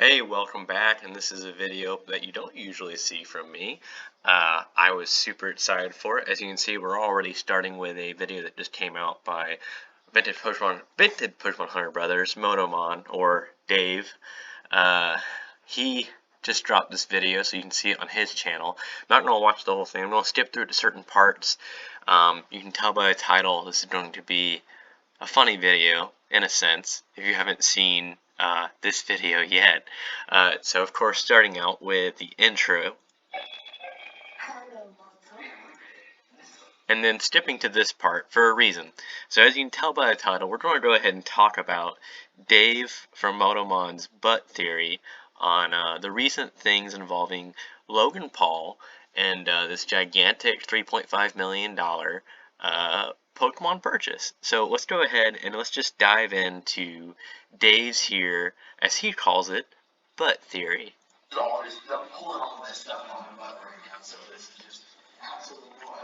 Hey, welcome back, and this is a video that you don't usually see from me. I was super excited for it. As you can see, we're already starting with a video that just came out by Vintage Pokemon Hunter Brothers, Motomon, or Dave. He just dropped this video, so you can see it on his channel. I'm not going to watch the whole thing. I'm going to skip through to certain parts. You can tell by the title, this is going to be a funny video, in a sense, if you haven't seen this video yet. So of course, starting out with the intro, and then skipping to this part for a reason. So as you can tell by the title, we're going to go ahead and talk about Dave from Motomon's butt theory on the recent things involving Logan Paul and this gigantic $3.5 million Pokemon purchase. So let's go ahead and let's just dive into Dave's here, as he calls it, butt theory. All this stuff, pulling all this stuff on my butt right now, so this is just absolutely wild.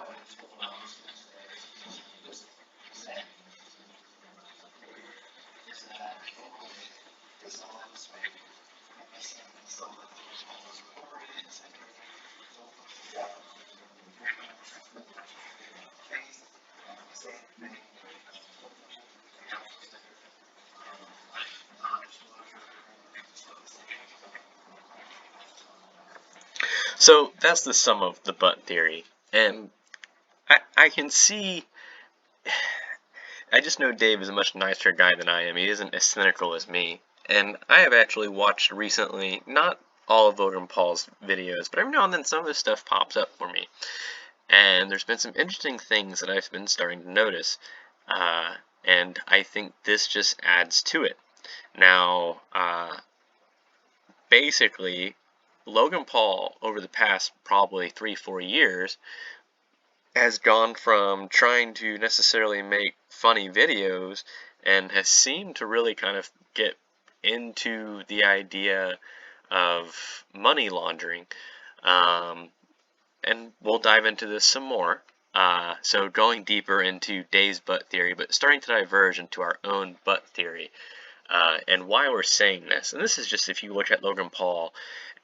So that's the sum of the butt theory, and I can see. I just know Dave is a much nicer guy than I am. He isn't as cynical as me, and I have actually watched recently, not all of Logan Paul's videos, but every now and then some of his stuff pops up for me, and there's been some interesting things that I've been starting to notice, and I think this just adds to it. Now, basically, Logan Paul, over the past probably 3-4 years, has gone from trying to necessarily make funny videos and has seemed to really kind of get into the idea of money laundering. And we'll dive into this some more. So going deeper into Dave's butt theory, but starting to diverge into our own butt theory. And why we're saying this. And this is just if you look at Logan Paul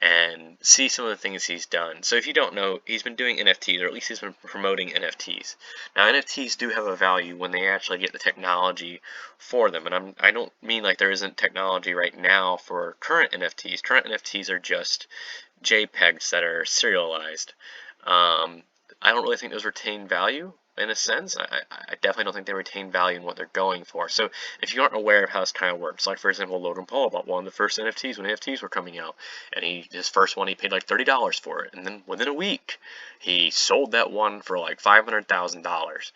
and see some of the things he's done. So if you don't know, he's been doing NFTs, or at least he's been promoting NFTs. Now, NFTs do have a value when they actually get the technology for them. And I don't mean like there isn't technology right now for current NFTs. Current NFTs are just JPEGs that are serialized. I don't really think those retain value. In a sense, I definitely don't think they retain value in what they're going for. So if you aren't aware of how this kind of works, like for example, Logan Paul bought one of the first NFTs when NFTs were coming out, and his first one he paid like $30 for it, and then within a week he sold that one for like $500,000.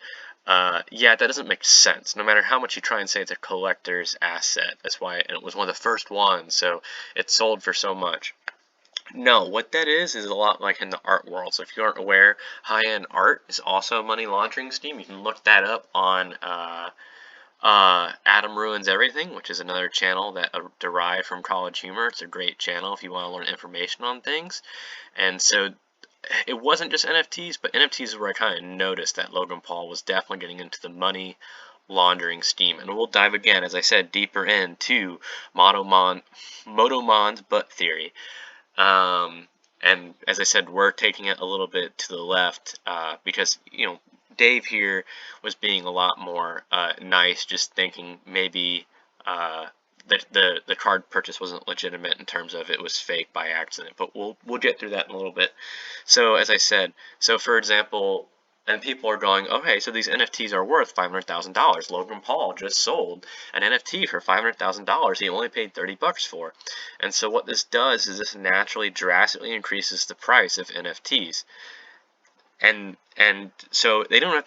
Yeah, that doesn't make sense. No matter how much you try and say it's a collector's asset, that's why, and it was one of the first ones, so it sold for so much. No, what that is a lot like in the art world. So if you aren't aware, high-end art is also a money laundering scheme. You can look that up on Adam Ruins Everything, which is another channel that derived from College Humor. It's a great channel if you want to learn information on things. And so it wasn't just NFTs, but NFTs is where I kind of noticed that Logan Paul was definitely getting into the money laundering scheme. And we'll dive again, as I said, deeper into Motomon's butt theory. And as I said, we're taking it a little bit to the left because, you know, Dave here was being a lot more nice, just thinking maybe the card purchase wasn't legitimate in terms of it was fake by accident. But we'll get through that in a little bit. So as I said, so for example, and people are going, okay, so these NFTs are worth $500,000. Logan Paul just sold an NFT for $500,000. He only paid $30 for. And so what this does is this naturally drastically increases the price of NFTs. And so they don't have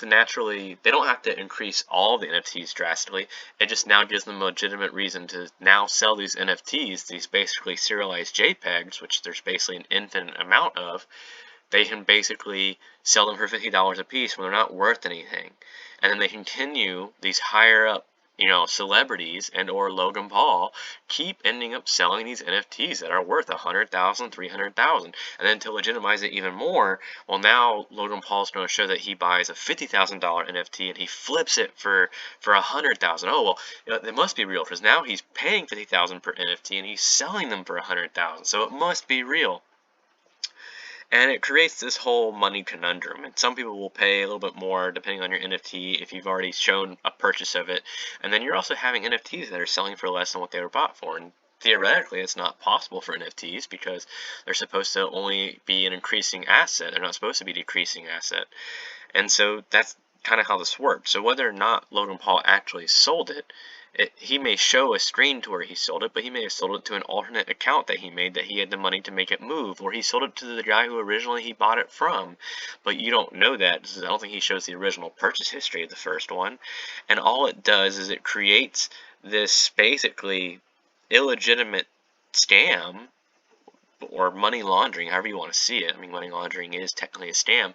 to increase all the NFTs drastically. It just now gives them a legitimate reason to now sell these NFTs, these basically serialized JPEGs, which there's basically an infinite amount of. They can basically sell them for $50 a piece when they're not worth anything. And then they continue these higher up celebrities and or Logan Paul keep ending up selling these NFTs that are worth 100,000, 300,000, and then to legitimize it even more, well, now Logan Paul's going to show that he buys a $50,000 NFT and he flips it for 100,000. Oh well, it must be real because now he's paying 50,000 per NFT and he's selling them for 100,000, so it must be real. And it creates this whole money conundrum. And some people will pay a little bit more depending on your NFT if you've already shown a purchase of it. And then you're also having NFTs that are selling for less than what they were bought for. And theoretically, it's not possible for NFTs because they're supposed to only be an increasing asset. They're not supposed to be a decreasing asset. And so that's kind of how this works. So whether or not Logan Paul actually sold it, he may show a screen to where he sold it, but he may have sold it to an alternate account that he made that he had the money to make it move, or he sold it to the guy who originally he bought it from. But you don't know that. I don't think he shows the original purchase history of the first one. And all it does is it creates this basically illegitimate scam or money laundering, however you want to see it. I mean, money laundering is technically a scam.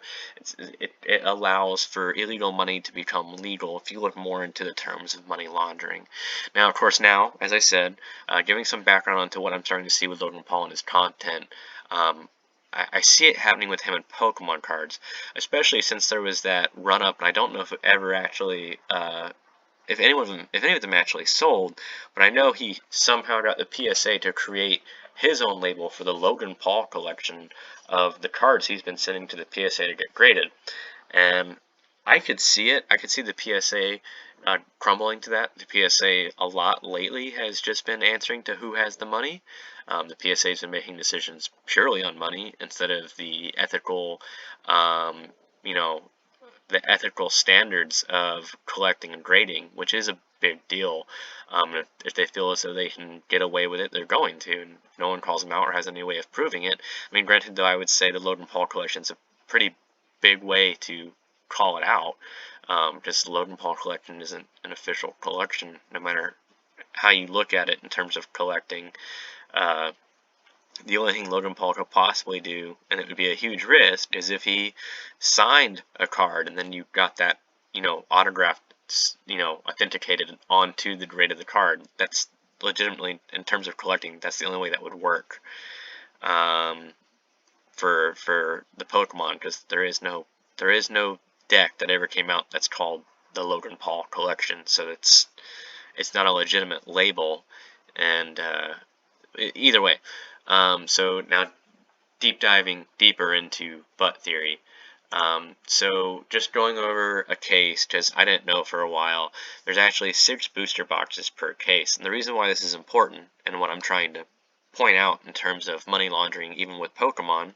It allows for illegal money to become legal if you look more into the terms of money laundering. Now, of course, as I said, giving some background onto what I'm starting to see with Logan Paul and his content, I see it happening with him in Pokemon cards, especially since there was that run-up, and I don't know if it ever actually if any of them actually sold, but I know he somehow got the PSA to create his own label for the Logan Paul collection of the cards he's been sending to the PSA to get graded. And I could see it. I could see the PSA crumbling to that. The PSA a lot lately has just been answering to who has the money. The PSA has been making decisions purely on money instead of the ethical, you know, the ethical standards of collecting and grading, which is a big deal. If they feel as though they can get away with it, they're going to. And if no one calls them out or has any way of proving it. I mean, granted, though, I would say the Logan Paul collection is a pretty big way to call it out, because the Logan Paul collection isn't an official collection, no matter how you look at it in terms of collecting. The only thing Logan Paul could possibly do, and it would be a huge risk, is if he signed a card and then you got that, autographed, authenticated onto the grade of the card. That's legitimately, in terms of collecting, that's the only way that would work for the Pokemon, because there is no deck that ever came out that's called the Logan Paul collection, so it's not a legitimate label, and either way. So now deep diving deeper into butt theory. So just going over a case, because I didn't know for a while, there's actually 6 booster boxes per case. And the reason why this is important, and what I'm trying to point out in terms of money laundering, even with Pokemon,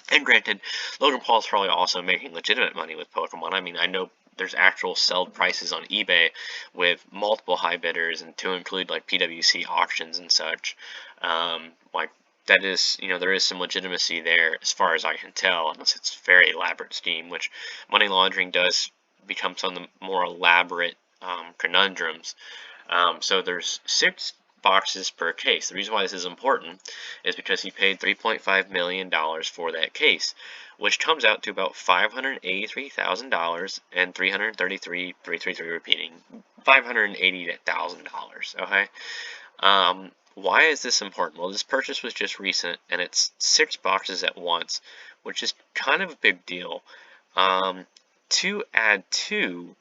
and granted, Logan Paul's probably also making legitimate money with Pokemon. I mean, I know there's actual sold prices on eBay with multiple high bidders, and to include like PWC auctions and such. Like that is, there is some legitimacy there as far as I can tell, unless it's a very elaborate scheme, which money laundering does become some of the more elaborate conundrums. So there's 6 boxes per case. The reason why this is important is because he paid $3.5 million for that case, which comes out to about $583,000 and $333,333 repeating, $580,000. Okay. Why is this important? Well, this purchase was just recent, and it's 6 boxes at once, which is kind of a big deal. To add to,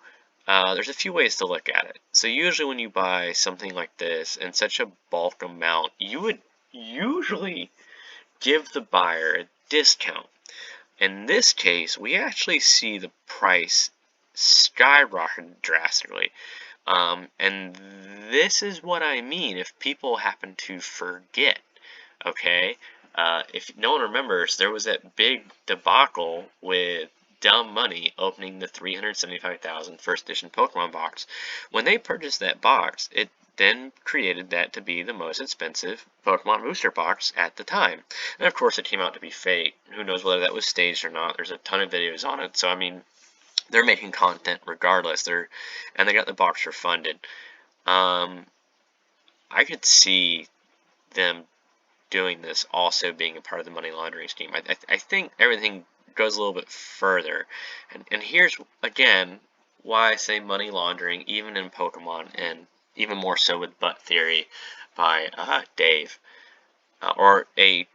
there's a few ways to look at it. So usually when you buy something like this in such a bulk amount, you would usually give the buyer a discount. In this case, we actually see the price skyrocket drastically. And this is what I mean if people happen to forget, okay? If no one remembers, there was that big debacle with Dumb Money opening the 375,000 first edition Pokemon box. When they purchased that box, it then created that to be the most expensive Pokemon booster box at the time. And of course it came out to be fake. Who knows whether that was staged or not. There's a ton of videos on it, so I mean, they're making content regardless. And they got the box refunded. I could see them doing this also being a part of the money laundering scheme. I think everything goes a little bit further. And here's, again, why I say money laundering, even in Pokemon, and even more so with butt theory by Dave, or a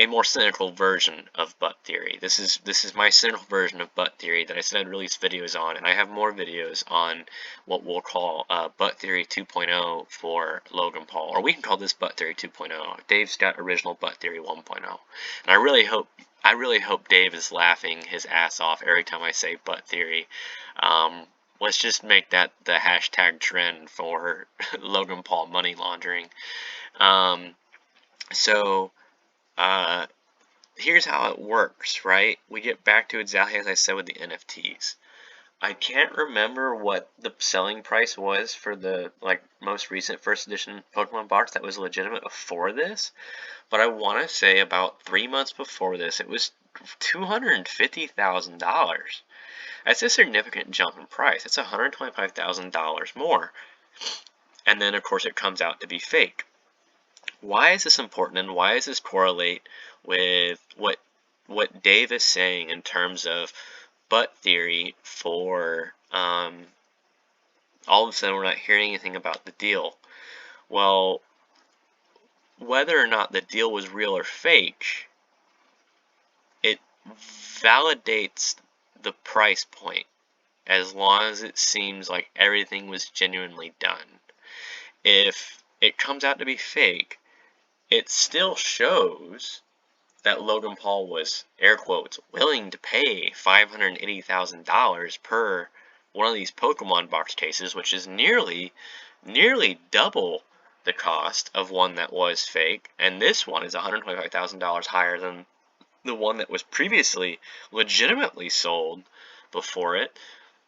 more cynical version of butt theory. This is my cynical version of butt theory that I said I'd release videos on, and I have more videos on what we'll call butt theory 2.0 for Logan Paul, or we can call this butt theory 2.0. Dave's got original butt theory 1.0, and I really hope Dave is laughing his ass off every time I say butt theory. Let's just make that the hashtag trend for Logan Paul money laundering. Here's how it works, right? We get back to exactly as I said with the NFTs. I can't remember what the selling price was for the most recent first edition Pokemon box that was legitimate before this, but I want to say about 3 months before this it was $250,000. That's a significant jump in price. It's $125,000 more. And then of course it comes out to be fake. Why is this important, and why does this correlate with what Dave is saying in terms of butt theory for all of a sudden we're not hearing anything about the deal? Well, whether or not the deal was real or fake, it validates the price point as long as it seems like everything was genuinely done. If it comes out to be fake, it still shows that Logan Paul was, air quotes, willing to pay $580,000 per one of these Pokemon box cases, which is nearly double the cost of one that was fake, and this one is $125,000 higher than the one that was previously legitimately sold before it.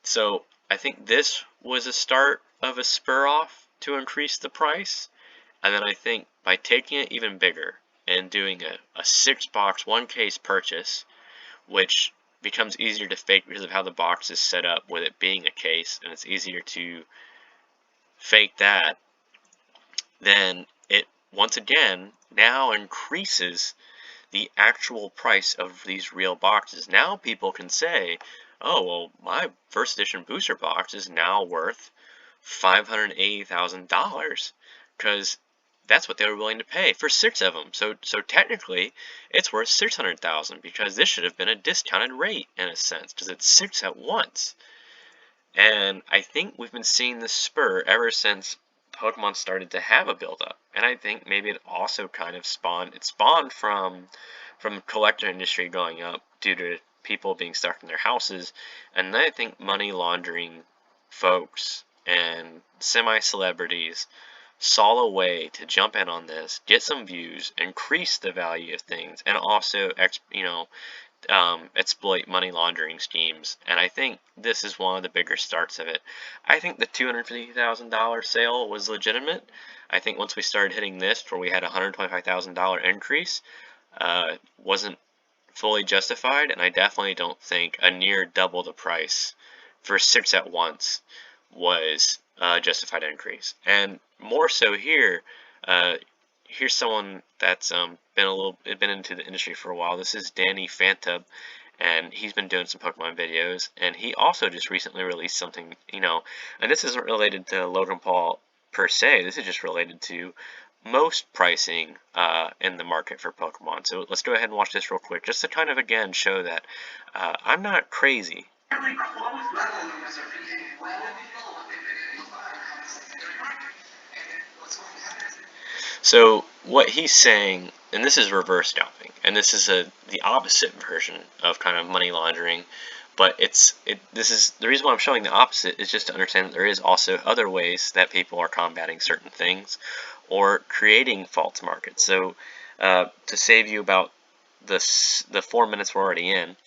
So I think this was a start of a spur off to increase the price. And then I think by taking it even bigger and doing a 6-box, 1-case purchase, which becomes easier to fake because of how the box is set up with it being a case, and it's easier to fake that, then it once again now increases the actual price of these real boxes. Now people can say, oh, well, my first edition booster box is now worth $580,000 because that's what they were willing to pay for 6 of them. So technically, it's worth $600,000 because this should have been a discounted rate in a sense because it's 6 at once. And I think we've been seeing this spur ever since Pokemon started to have a build-up. And I think maybe it also kind of spawned from collector industry going up due to people being stuck in their houses. And then I think money laundering folks and semi-celebrities saw a way to jump in on this, get some views, increase the value of things, and also exploit money laundering schemes. And I think this is one of the bigger starts of it. I think the $250,000 sale was legitimate. I think once we started hitting this, where we had a $125,000 increase, wasn't fully justified, and I definitely don't think a near double the price for 6 at once was a justified increase. And more so here, here's someone that's been into the industry for a while. This is Danny Fantub, and he's been doing some Pokemon videos, and he also just recently released something, and this isn't related to Logan Paul per se. This is just related to most pricing in the market for Pokemon. So let's go ahead and watch this real quick, just to kind of again show that I'm not crazy. So what he's saying, and this is reverse scalping, and this is the opposite version of kind of money laundering, but this is the reason why I'm showing the opposite is just to understand that there is also other ways that people are combating certain things or creating false markets. So to save you about the 4 minutes we're already in,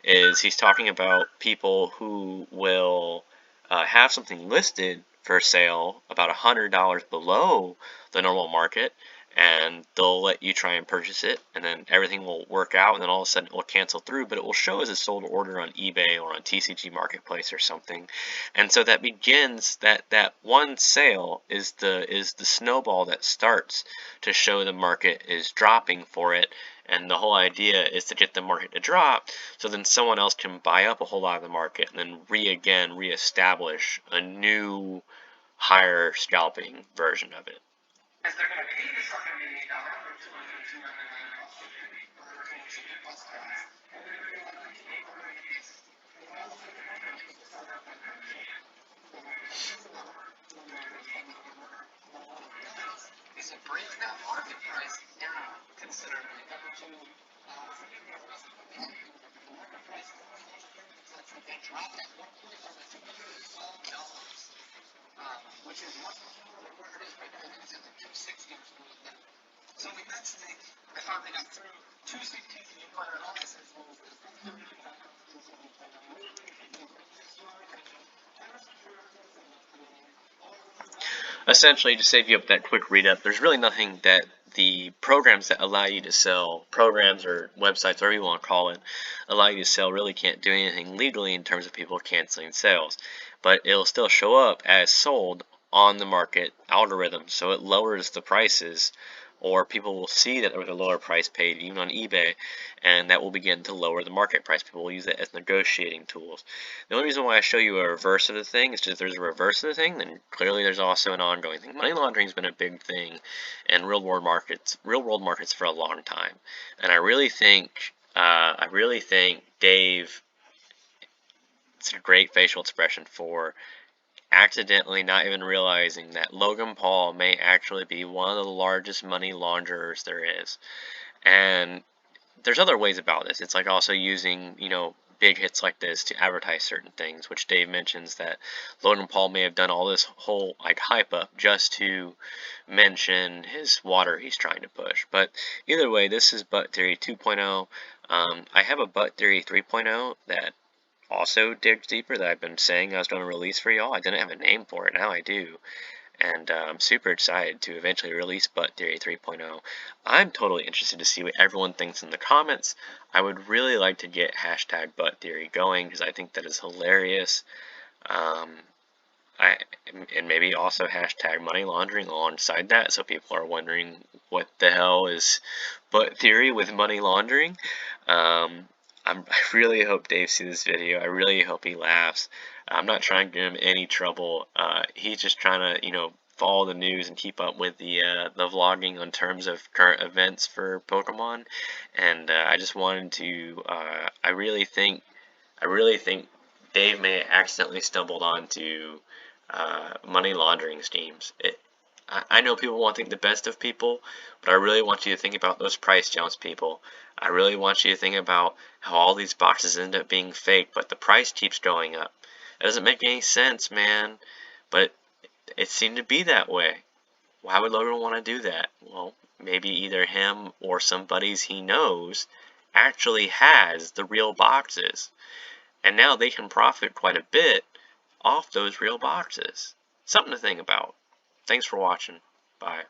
is he's talking about people who will have something listed for sale about $100 below the normal market, and they'll let you try and purchase it, and then everything will work out, and then all of a sudden it will cancel through, but it will show as a sold order on eBay or on TCG Marketplace or something. And so that begins that one sale is the snowball that starts to show the market is dropping for it, And the whole idea is to get the market to drop, so then someone else can buy up a whole lot of the market and then reestablish a new, higher scalping version of it. Essentially, to save you up that quick read up, there's really nothing that the programs that allow you to sell, programs or websites, whatever you want to call it, allow you to sell really can't do anything legally in terms of people canceling sales. But it'll still show up as sold on the market algorithm, so it lowers the prices, or people will see that there was a lower price paid even on eBay, and that will begin to lower the market price. People will use it as negotiating tools. The only reason why I show you a reverse of the thing is because if there's a reverse of the thing, then clearly there's also an ongoing thing. Money laundering has been a big thing in real world markets for a long time, and I really think Dave, it's a great facial expression for accidentally not even realizing that Logan Paul may actually be one of the largest money launderers there is. And there's other ways about this. It's like also using, big hits like this to advertise certain things, which Dave mentions that Logan Paul may have done all this whole hype up just to mention his water he's trying to push. But either way, this is Butt Theory 2.0. I have a Butt Theory 3.0 that also digs deeper that I've been saying I was going to release for y'all. I didn't have a name for it, now I do. And I'm super excited to eventually release Butt Theory 3.0. I'm totally interested to see what everyone thinks in the comments. I would really like to get hashtag Butt Theory going because I think that is hilarious. And maybe also hashtag money laundering alongside that, so people are wondering what the hell is Butt Theory with money laundering. I really hope Dave sees this video. I really hope he laughs. I'm not trying to give him any trouble. He's just trying to, follow the news and keep up with the vlogging in terms of current events for Pokemon. And I just wanted to. I really think Dave may have accidentally stumbled onto money laundering schemes. I know people want to think the best of people, but I really want you to think about those price jumps, people. I really want you to think about how all these boxes end up being fake, but the price keeps going up. It doesn't make any sense, man, but it seemed to be that way. Why would Logan want to do that? Well, maybe either him or some buddies he knows actually has the real boxes, and now they can profit quite a bit off those real boxes. Something to think about. Thanks for watching. Bye.